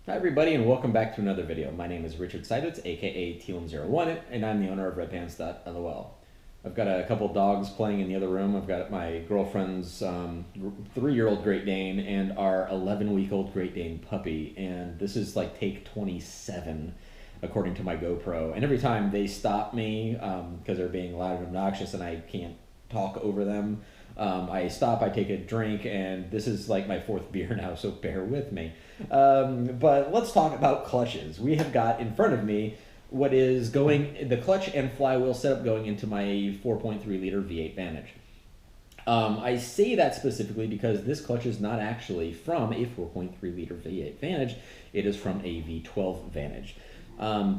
Hi everybody and welcome back to another video. My name is Richard Seiditz, aka T101, and I'm the owner of Redpants.lol. I've got a couple dogs playing in the other room. I've got my girlfriend's 3-year-old Great Dane and our 11-week-old Great Dane puppy, and this is like take 27 according to my GoPro. And every time they stop me because they're being loud and obnoxious and I can't talk over them, I stop, I take a drink, and this is like my 4th beer now, so bear with me. But let's talk about clutches. We have got in front of me what is the clutch and flywheel setup going into my 4.3 liter V8 Vantage. I say that specifically because this clutch is not actually from a 4.3 liter V8 Vantage, it is from a V12 Vantage.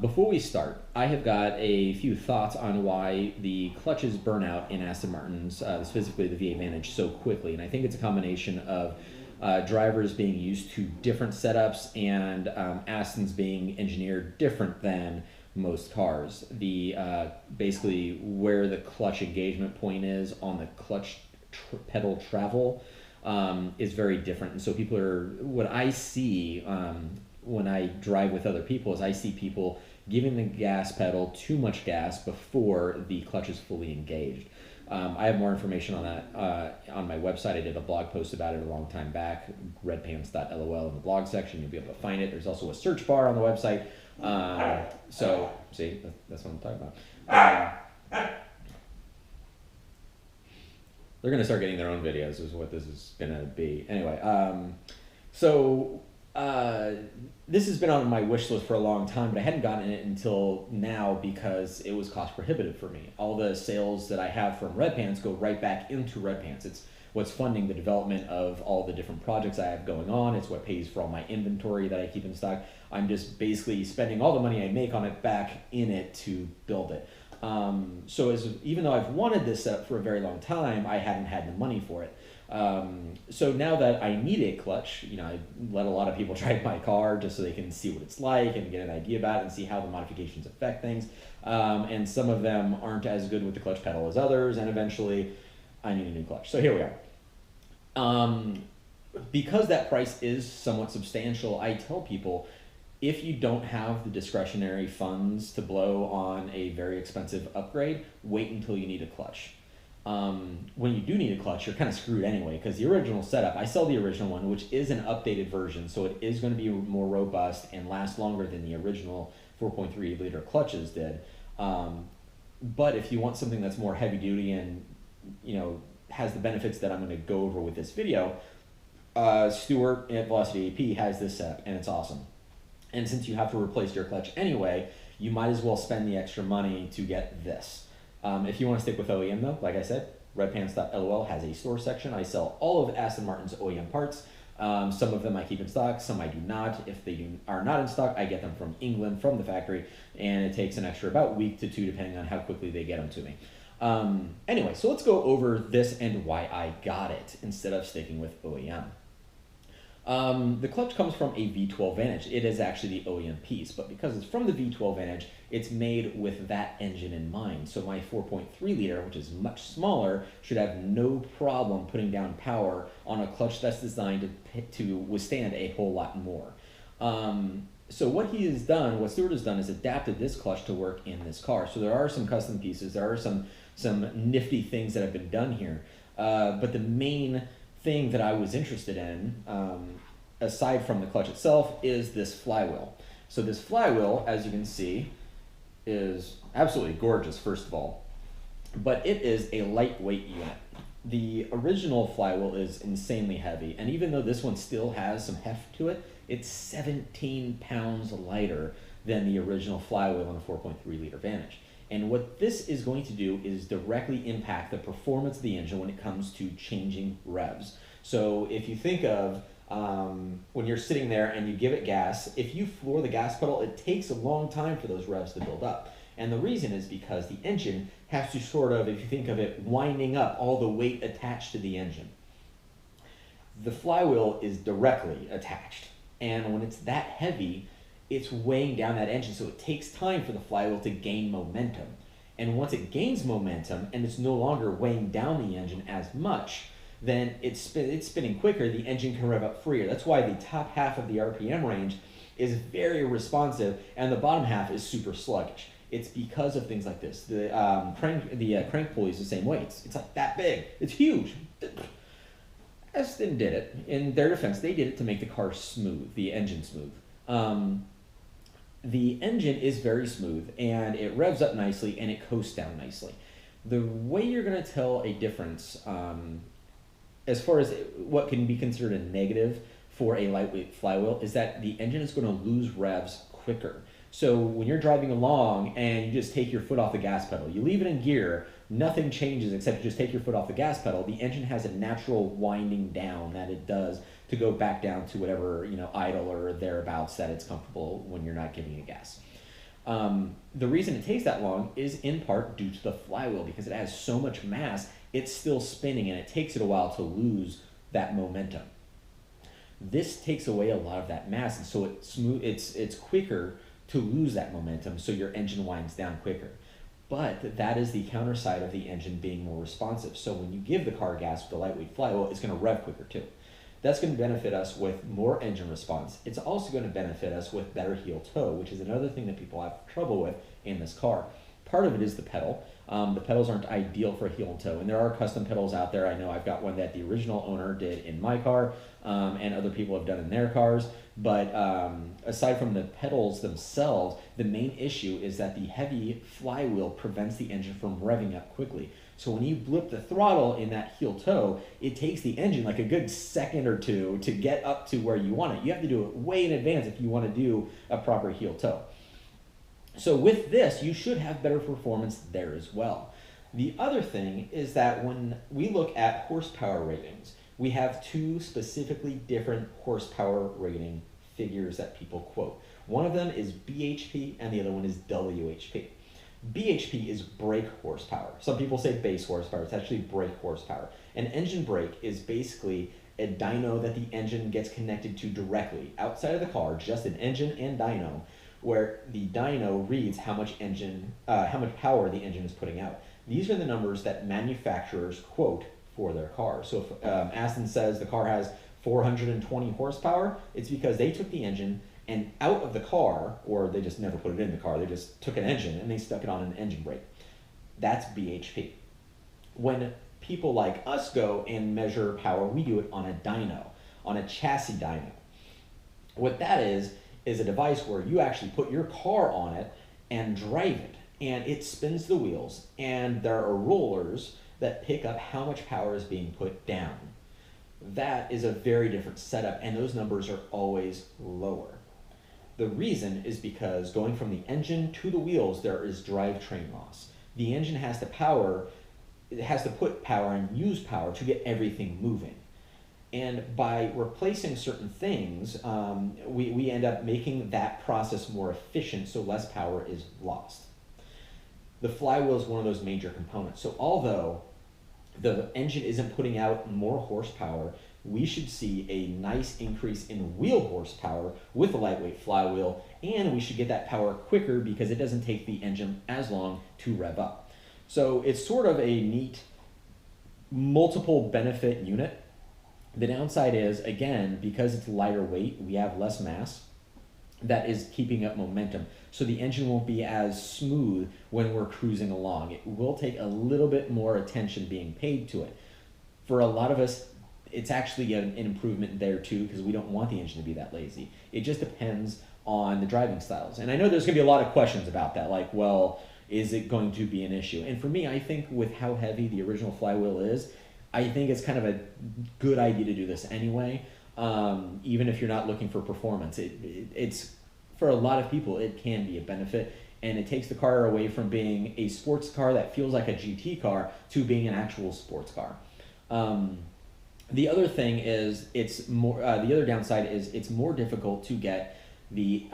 Before we start, I have got a few thoughts on why the clutches burn out in Aston Martins, specifically the V8 Vantage, so quickly. And I think it's a combination of drivers being used to different setups and Astons being engineered different than most cars. Basically where the clutch engagement point is on the clutch pedal travel is very different. And so what I see when I drive with other people is I see people giving the gas pedal too much gas before the clutch is fully engaged. I have more information on that on my website. I did a blog post about it a long time back, redpants.lol in the blog section. You'll be able to find it. There's also a search bar on the website. So, see, that's what I'm talking about. They're going to start getting their own videos is what this is going to be. Anyway, this has been on my wish list for a long time, but I hadn't gotten it until now because it was cost prohibitive for me. All the sales that I have from Redpants go right back into Redpants. It's what's funding the development of all the different projects I have going on. It's what pays for all my inventory that I keep in stock. I'm just basically spending all the money I make on it back in it to build it. Even though I've wanted this setup for a very long time, I hadn't had the money for it. So now that I need a clutch, I let a lot of people drive my car just so they can see what it's like and get an idea about it and see how the modifications affect things. And some of them aren't as good with the clutch pedal as others, and eventually I need a new clutch. So here we are. Because that price is somewhat substantial, I tell people, if you don't have the discretionary funds to blow on a very expensive upgrade, wait until you need a clutch. When you do need a clutch, you're kind of screwed anyway, because the original setup, I sell the original one, which is an updated version, so it is going to be more robust and last longer than the original 4.3 liter clutches did. But if you want something that's more heavy duty and has the benefits that I'm going to go over with this video, Stuart at VelocityAP has this setup, and it's awesome. And since you have to replace your clutch anyway, you might as well spend the extra money to get this. If you want to stick with OEM though, like I said, redpants.lol has a store section. I sell all of Aston Martin's OEM parts. Some of them I keep in stock, some I do not. If they are not in stock, I get them from England, from the factory, and it takes an extra about week to 2 depending on how quickly they get them to me. Anyway, so let's go over this and why I got it instead of sticking with OEM. The clutch comes from a V12 Vantage. It is actually the OEM piece, but because it's from the V12 Vantage, it's made with that engine in mind. So my 4.3 liter, which is much smaller, should have no problem putting down power on a clutch that's designed to withstand a whole lot more. So what Stuart has done is adapted this clutch to work in this car. So there are some custom pieces, there are some nifty things that have been done here, but the main thing that I was interested in, aside from the clutch itself, is this flywheel. So this flywheel, as you can see, is absolutely gorgeous, first of all, but it is a lightweight unit. The original flywheel is insanely heavy, and even though this one still has some heft to it, it's 17 pounds lighter than the original flywheel in the 4.3 liter Vantage. And what this is going to do is directly impact the performance of the engine when it comes to changing revs. So if you think of when you're sitting there and you give it gas, if you floor the gas pedal, it takes a long time for those revs to build up. And the reason is because the engine has to sort of, if you think of it, winding up all the weight attached to the engine. The flywheel is directly attached. And when it's that heavy, it's weighing down that engine, so it takes time for the flywheel to gain momentum. And once it gains momentum and it's no longer weighing down the engine as much, then it's spinning quicker, the engine can rev up freer. That's why the top half of the RPM range is very responsive, and the bottom half is super sluggish. It's because of things like this. The crank pulley is the same way. It's like that big. It's huge. Aston did it. In their defense, they did it to make the car smooth, the engine smooth. The engine is very smooth, and it revs up nicely, and it coasts down nicely. The way you're going to tell a difference, as far as what can be considered a negative for a lightweight flywheel, is that the engine is going to lose revs quicker. So when you're driving along and you just take your foot off the gas pedal, you leave it in gear, nothing changes except you just take your foot off the gas pedal, the engine has a natural winding down that it does to go back down to whatever, idle or thereabouts that it's comfortable when you're not giving it gas. The reason it takes that long is in part due to the flywheel, because it has so much mass, it's still spinning and it takes it a while to lose that momentum. This takes away a lot of that mass, and so it's quicker to lose that momentum, so your engine winds down quicker. But that is the counter side of the engine being more responsive. So when you give the car gas with a lightweight flywheel, it's going to rev quicker too. That's going to benefit us with more engine response. It's also going to benefit us with better heel toe, which is another thing that people have trouble with in this car. Part of it is the pedal. The pedals aren't ideal for heel and toe, and there are custom pedals out there. I know I've got one that the original owner did in my car, and other people have done in their cars. But aside from the pedals themselves, the main issue is that the heavy flywheel prevents the engine from revving up quickly. So when you blip the throttle in that heel toe, it takes the engine like a good second or two to get up to where you want it. You have to do it way in advance if you want to do a proper heel toe. So with this, you should have better performance there as well. The other thing is that when we look at horsepower ratings, we have two specifically different horsepower rating figures that people quote. One of them is BHP and the other one is WHP. BHP is brake horsepower. Some people say base horsepower. It's actually brake horsepower. An engine brake is basically a dyno that the engine gets connected to directly outside of the car, just an engine and dyno, where the dyno reads how much power the engine is putting out. These are the numbers that manufacturers quote for their car. So if Aston says the car has 420 horsepower, it's because they took the engine and out of the car, or they just never put it in the car, they just took an engine and they stuck it on an engine brake. That's BHP. When people like us go and measure power, we do it on a dyno, on a chassis dyno. What that is a device where you actually put your car on it and drive it, and it spins the wheels, and there are rollers that pick up how much power is being put down. That is a very different setup, and those numbers are always lower. The reason is because going from the engine to the wheels, there is drivetrain loss. The engine has to put power and use power to get everything moving. And by replacing certain things, we end up making that process more efficient, so less power is lost. The flywheel is one of those major components. So although the engine isn't putting out more horsepower, we should see a nice increase in wheel horsepower with a lightweight flywheel, and we should get that power quicker because it doesn't take the engine as long to rev up. So it's sort of a neat multiple benefit unit. The downside is, again, because it's lighter weight, we have less mass that is keeping up momentum. So the engine won't be as smooth when we're cruising along. It will take a little bit more attention being paid to it. For a lot of us, it's actually an improvement there too, because we don't want the engine to be that lazy. It just depends on the driving styles. And I know there's going to be a lot of questions about that, like, well, is it going to be an issue? And for me, I think with how heavy the original flywheel is, I think it's kind of a good idea to do this anyway, even if you're not looking for performance. It's for a lot of people, it can be a benefit, and it takes the car away from being a sports car that feels like a GT car to being an actual sports car. The other thing is the other downside is it's more difficult to get the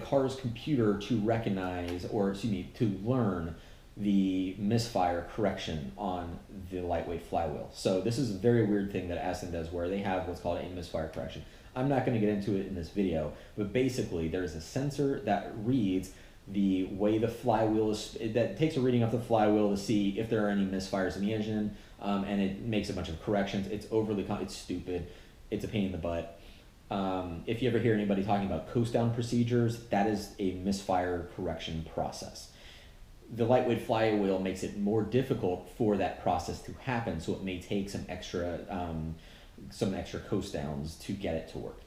car's computer to recognize, or excuse me, to learn the misfire correction on the lightweight flywheel. So this is a very weird thing that Aston does, where they have what's called a misfire correction. I'm not going to get into it in this video, but basically there's a sensor that reads the way the flywheel is, that takes a reading off the flywheel to see if there are any misfires in the engine, and it makes a bunch of corrections. It's it's stupid, it's a pain in the butt. If you ever hear anybody talking about coast down procedures, that is a misfire correction process. The lightweight flywheel makes it more difficult for that process to happen, so it may take some extra coast downs to get it to work.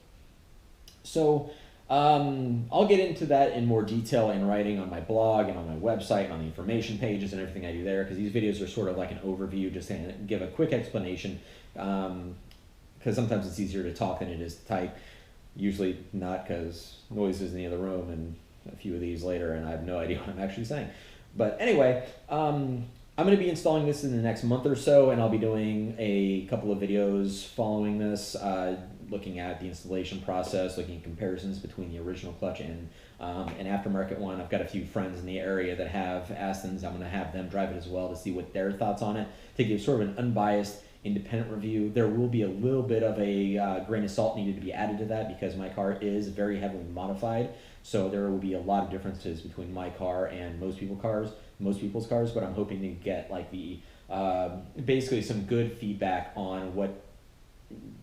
So I'll get into that in more detail in writing on my blog and on my website and on the information pages and everything I do there, because these videos are sort of like an overview, just to give a quick explanation, because sometimes it's easier to talk than it is to type. Usually not, because noise is in the other room, and a few of these later and I have no idea what I'm actually saying. But anyway, I'm going to be installing this in the next month or so, and I'll be doing a couple of videos following this, looking at the installation process, looking at comparisons between the original clutch and an aftermarket one. I've got a few friends in the area that have Astons. I'm going to have them drive it as well to see what their thoughts on it, to give sort of an unbiased, independent review. There will be a little bit of a grain of salt needed to be added to that, because my car is very heavily modified. So there will be a lot of differences between my car and most people's cars, but I'm hoping to get like the basically some good feedback on what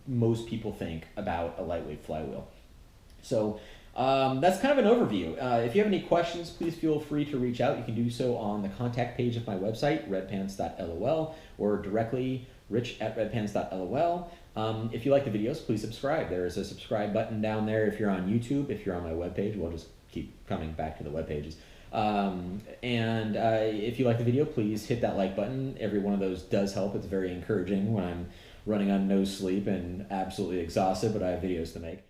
most people think about a lightweight flywheel. So that's kind of an overview. If you have any questions, please feel free to reach out. You can do so on the contact page of my website, redpants.lol, or directly rich@redpants.lol. If you like the videos, please subscribe. There is a subscribe button down there if you're on YouTube. If you're on my webpage, we'll just keep coming back to the web pages. If you like the video, please hit that like button. Every one of those does help. It's very encouraging when I'm running on no sleep and absolutely exhausted, but I have videos to make.